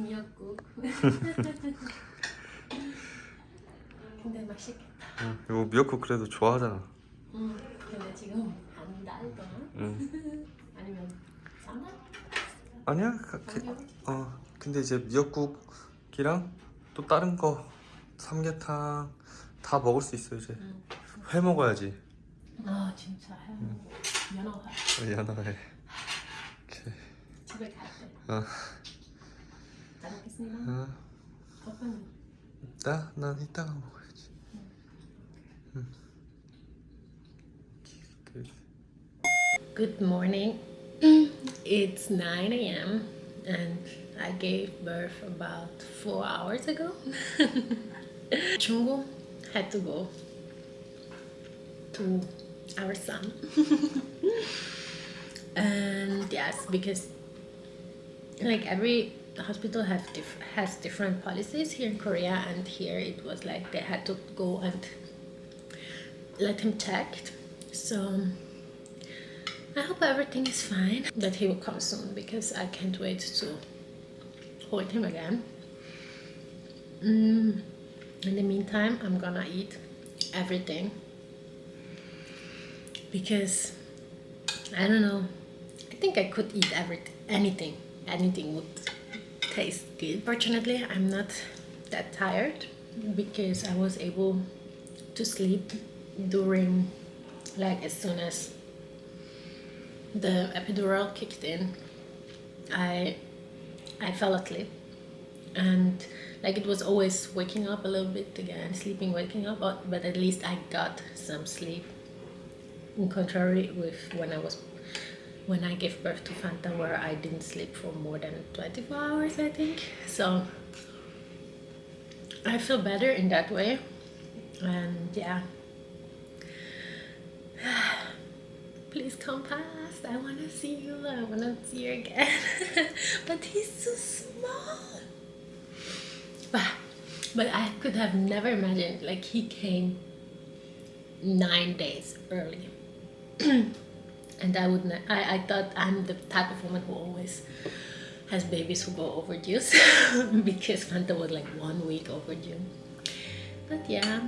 미역국. 근데 맛있겠다. 이거 미역국 그래도 좋아하잖아. 근데 지금 한 달 동안? 아니면 3달? 아니야? 근데 이제 미역국이랑 또 다른 거 삼계탕 다 먹을 수 있어 이제. 회 먹어야지. 아 진짜 연어가 미안해. 집에 갈 때. 잘 먹겠습니다. 오빠는? 난 이따가 먹어야지. Good morning. It's 9 a.m. and I gave birth about 4 hours ago. Chungu had to go to our son. And yes, because like every hospital has different policies here in Korea, and here it was like they had to go and let him checked. So I hope everything is fine, that he will come soon because I can't wait to hold him again. In the meantime, I'm gonna eat everything because I don't know, I think I could eat anything would taste good. Fortunately, I'm not that tired because I was able to sleep during, like, as soon as the epidural kicked in, I fell asleep, and like it was always waking up a little bit again, sleeping, waking up, but at least I got some sleep, in contrary with when I gave birth to Fanta, where I didn't sleep for more than 24 hours, I think. So I feel better in that way, and yeah. Please come past. I want to see you. I want to see you again. But he's so small. But I could have never imagined, like, he came 9 days early. And I thought I'm the type of woman who always has babies who go overdue. Because Fanta was like 1 week overdue. But yeah.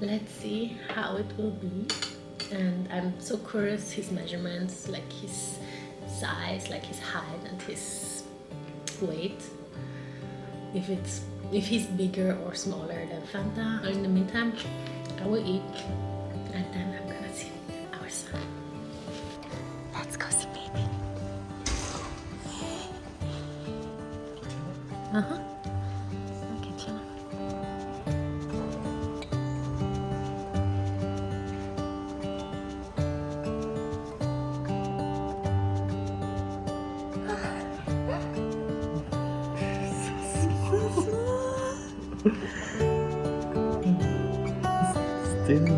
Let's see how it will be, and I'm so curious his measurements, like his size, like his height and his weight, if he's bigger or smaller than Fanta. In the meantime, I will eat and then I'm gonna see our son. Let's go see baby. 괜찮아. Still.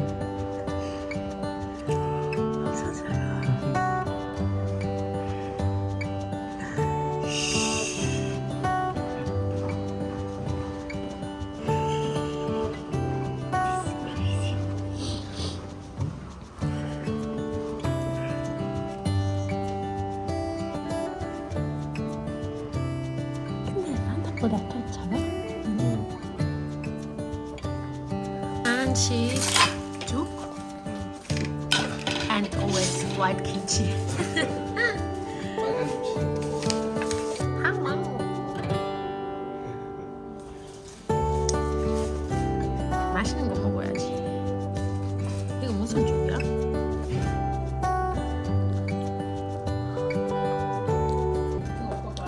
근데 한답보다 더 작아? And cheese, juk, and always white kimchi. 맛있는 거 먹어야지. 이거 무슨 죽이야? 이거 먹어봐.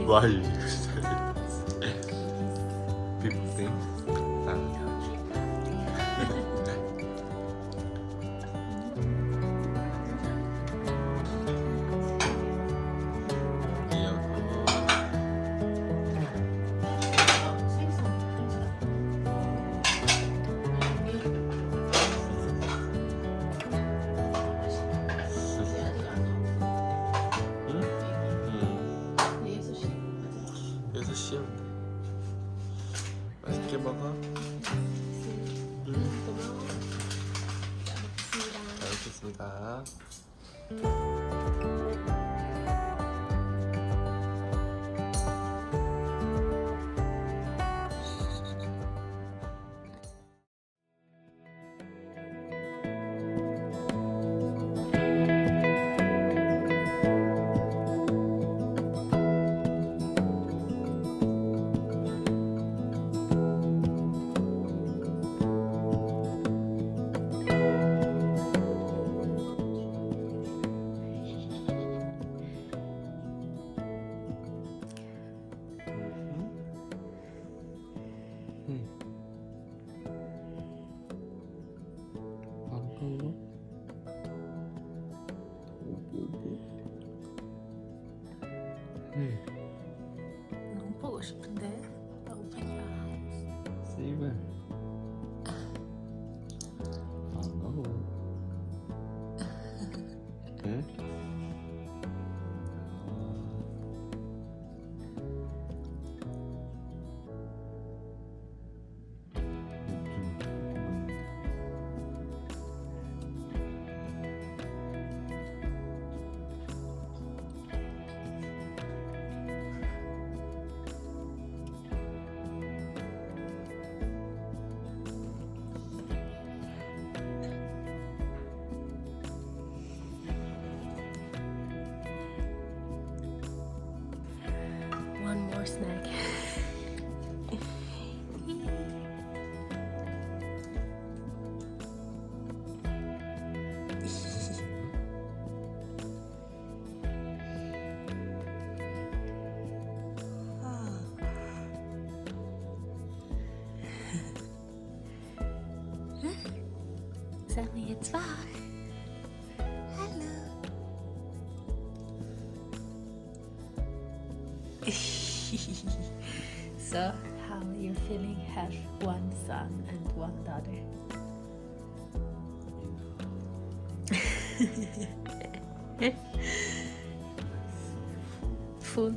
Why you use that? People think. 맛있게 먹어. 잘 먹겠습니다. 반가워? 너무 보고 싶은데. Open your eyes. 씨발 반가워. 응? One more snack. Sammy, it's fine. Hello. So, how are you feeling? Have one son and one daughter. Full.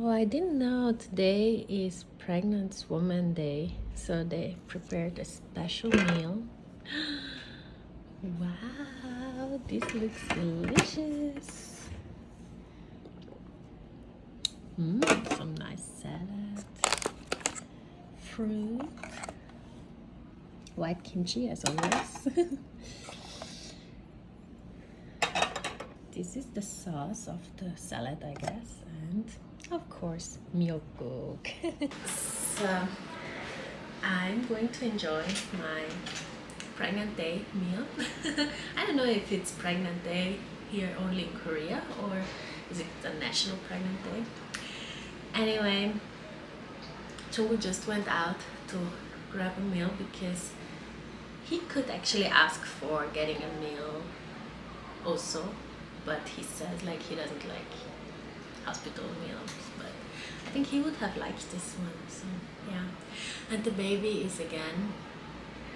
Oh, I didn't know today is Pregnant Woman Day, so they prepared a special meal. Wow, this looks delicious. Some nice salad, fruit, white kimchi as always. This is the sauce of the salad, I guess, and of course, myeokguk. So, I'm going to enjoy my pregnant day meal. I don't know if it's pregnant day here only in Korea or is it a national pregnant day. Anyway, Chogu just went out to grab a meal because he could actually ask for getting a meal also, but he says like he doesn't like hospital meals, but I think he would have liked this one. So yeah, and the baby is again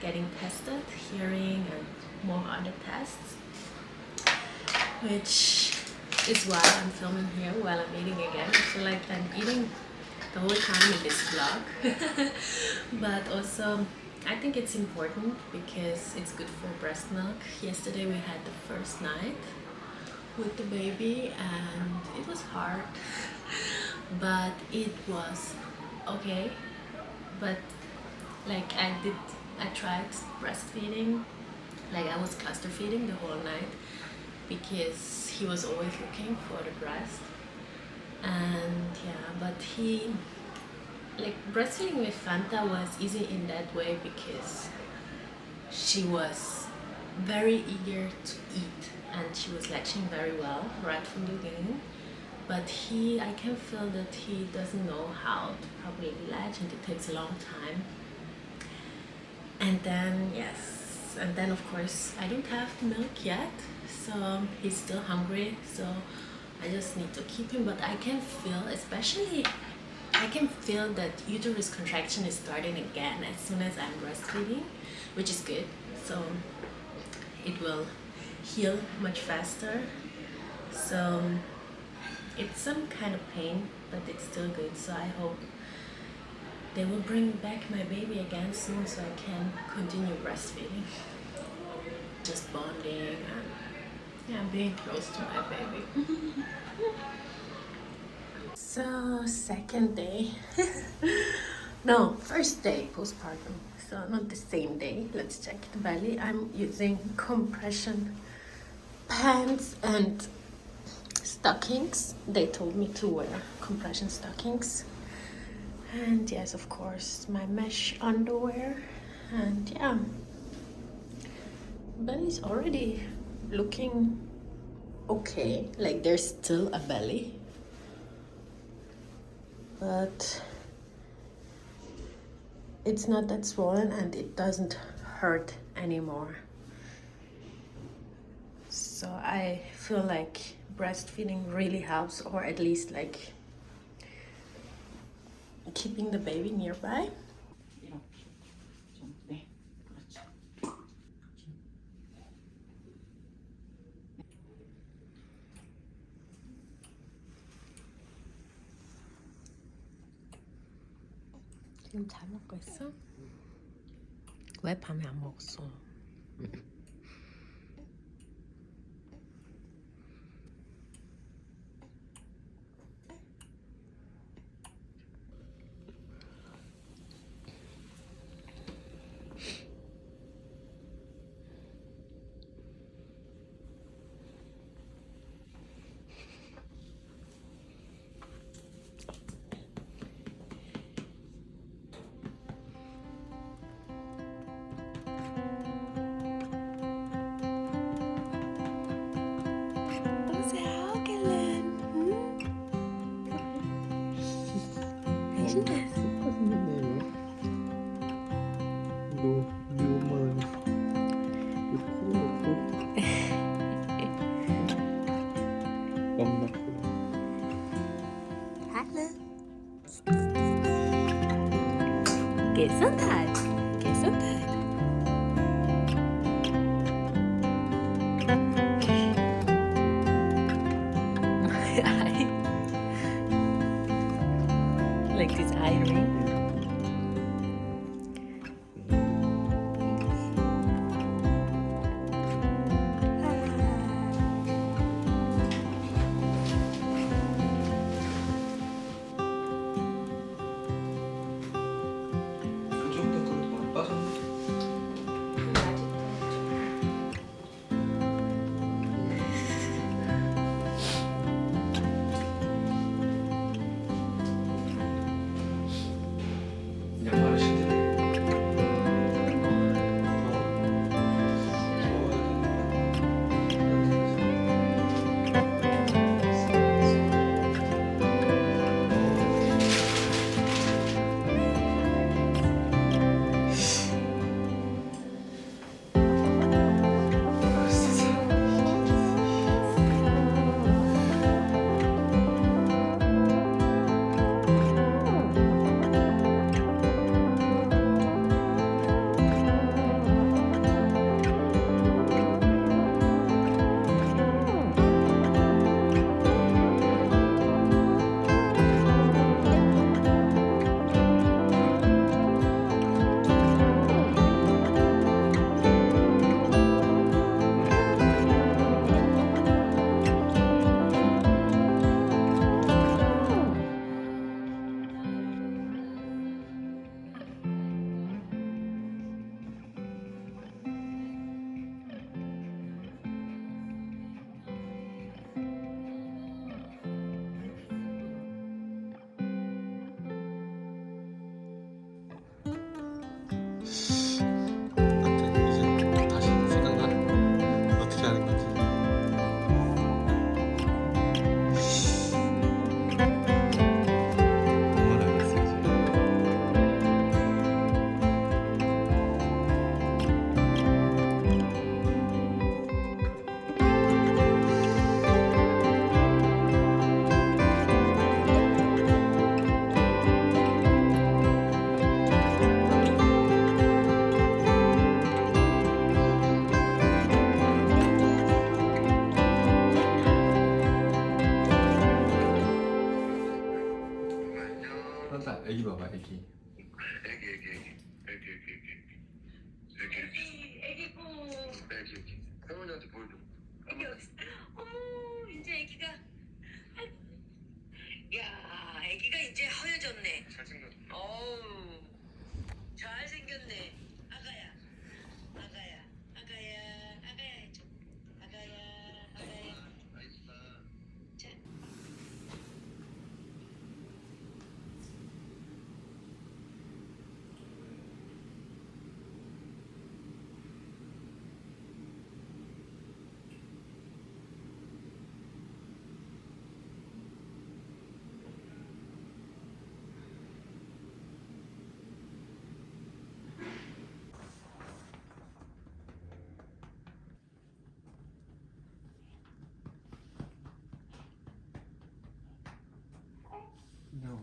getting tested, hearing and more other tests, which is why I'm filming here while I'm eating again. I feel like I'm eating the whole time in this vlog. But also I think it's important because it's good for breast milk. Yesterday we had the first night with the baby and it was hard, but it was okay. But like I tried breastfeeding, like I was cluster feeding the whole night because he was always looking for the breast. And yeah, but he, like breastfeeding with Fanta was easy in that way because she was very eager to eat and she was latching very well right from the beginning. But I can feel that he doesn't know how to properly latch and it takes a long time. And then yes, and then of course I don't have the milk yet, so he's still hungry, so I just need to keep him. But I can feel, especially I can feel that uterus contraction is starting again as soon as I'm breastfeeding, which is good, so it will heal much faster. So it's some kind of pain, but it's still good, so I hope they will bring back my baby again soon so I can continue breastfeeding. Just bonding and yeah, being close to my baby. So second day, no, first day postpartum. So not the same day. Let's check the belly. I'm using compression pants and stockings. They told me to wear compression stockings. And yes, of course, my mesh underwear. And yeah, belly's already looking okay. Like there's still a belly, but it's not that swollen and it doesn't hurt anymore. So I feel like breastfeeding really helps, or at least like keeping the baby nearby. 이렇게 좀, 네, 그렇죠. 지금 잘 먹고 있어? 왜 밤에 안 먹었어? Gesundheit. Gesundheit. Like this eye ring. 그 정도 그래도 많이 빠졌네. 애기 봐봐 애기. 애기 고 할머니한테 보여줘. 애기 어디 어머 이제 애기가 아이고. 야 애기가 이제 허여졌네. 잘생겼어. 어우 잘생겼네. 아가야 아가야 아가야 아가야 해줘. 아가야 아가야. 자. No.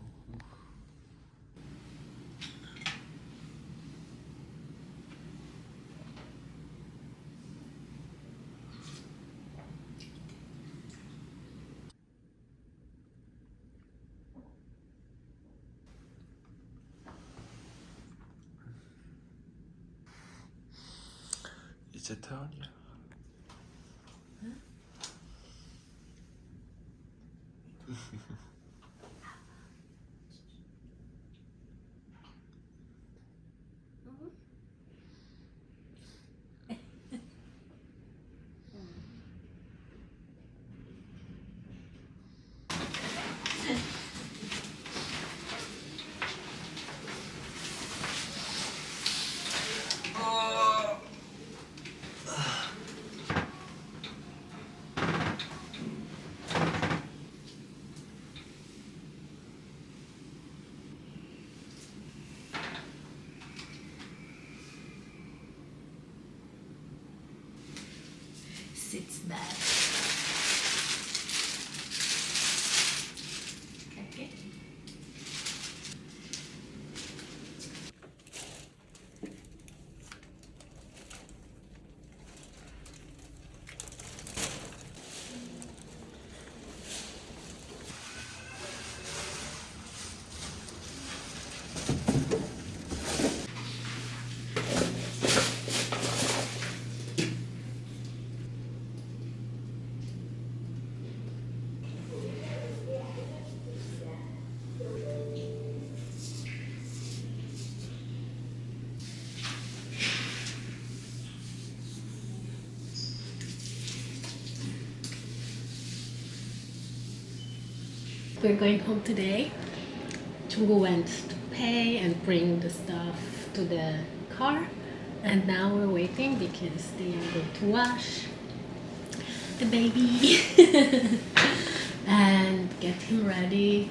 이제 태연이야. Sits back. Okay. We're going home today. Chungu went to pay and bring the stuff to the car, and now we're waiting because they are going to wash the baby and get him ready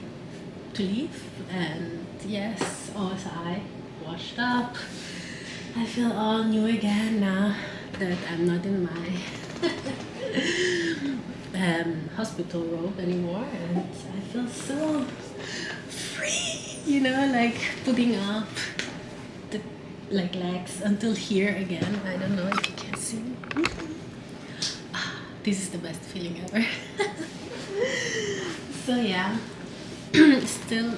to leave. And yes, also I washed up. I feel all new again now that I'm not in my hospital robe anymore, and I feel so free, you know, like putting up the like legs until here again. I don't know if you can see. This is the best feeling ever. So yeah, still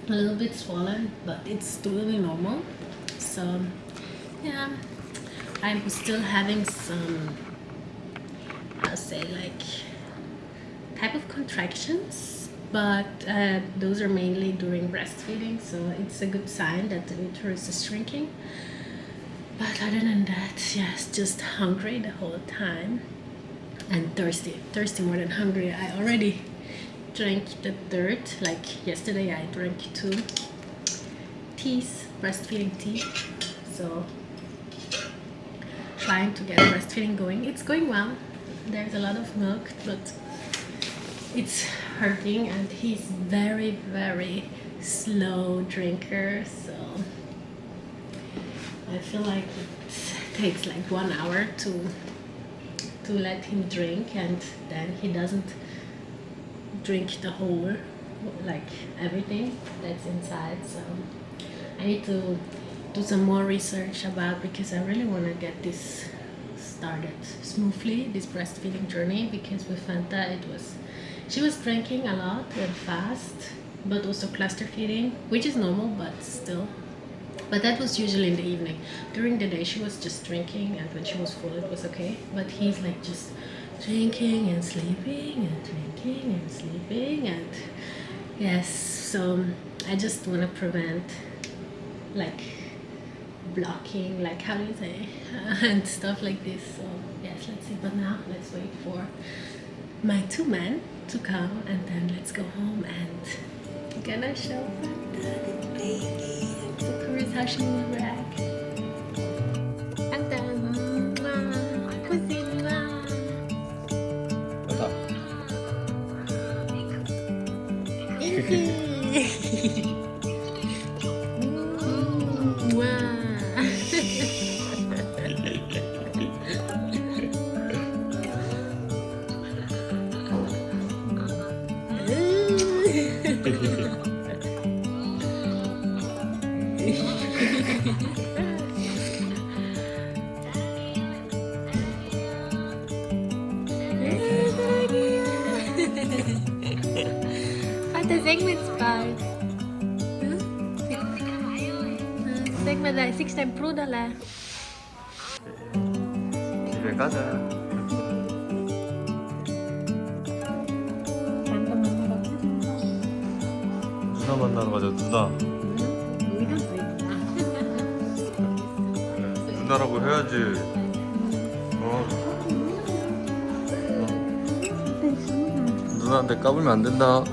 a little bit swollen, but it's totally normal. So yeah, I'm still having some, I'll say, like type of contractions, but those are mainly during breastfeeding, so it's a good sign that the uterus is shrinking. But other than that, yes, just hungry the whole time and thirsty more than hungry. I already drank the third, like yesterday I drank 2 teas, breastfeeding tea, so trying to get breastfeeding going. It's going well, there's a lot of milk, but it's hurting, and he's very slow drinker, so I feel like it takes like 1 hour to let him drink, and then he doesn't drink the whole, like everything that's inside. So I need to do some more research about, because I really want to get this started smoothly, this breastfeeding journey, because with Fanta she was drinking a lot and fast, but also cluster feeding, which is normal, but still. But that was usually in the evening. During the day, she was just drinking, and when she was full, it was okay. But he's like just drinking and sleeping and drinking and sleeping, and yes. So I just want to prevent like blocking, like how do you say, and stuff like this. So yes, let's see. But now let's wait for my two men to come, and then let's go home and gonna show Fanta the baby. So curious how she will react. Fanta, pussy, Inky. Fanta, zeg me het spaart. Zeg me dat, ik sta proedelen. 집에 가자. Fanta manna 누나 만나러 가자. 누나. 누나라고 해야지. 누나한테 까불면 안 된다.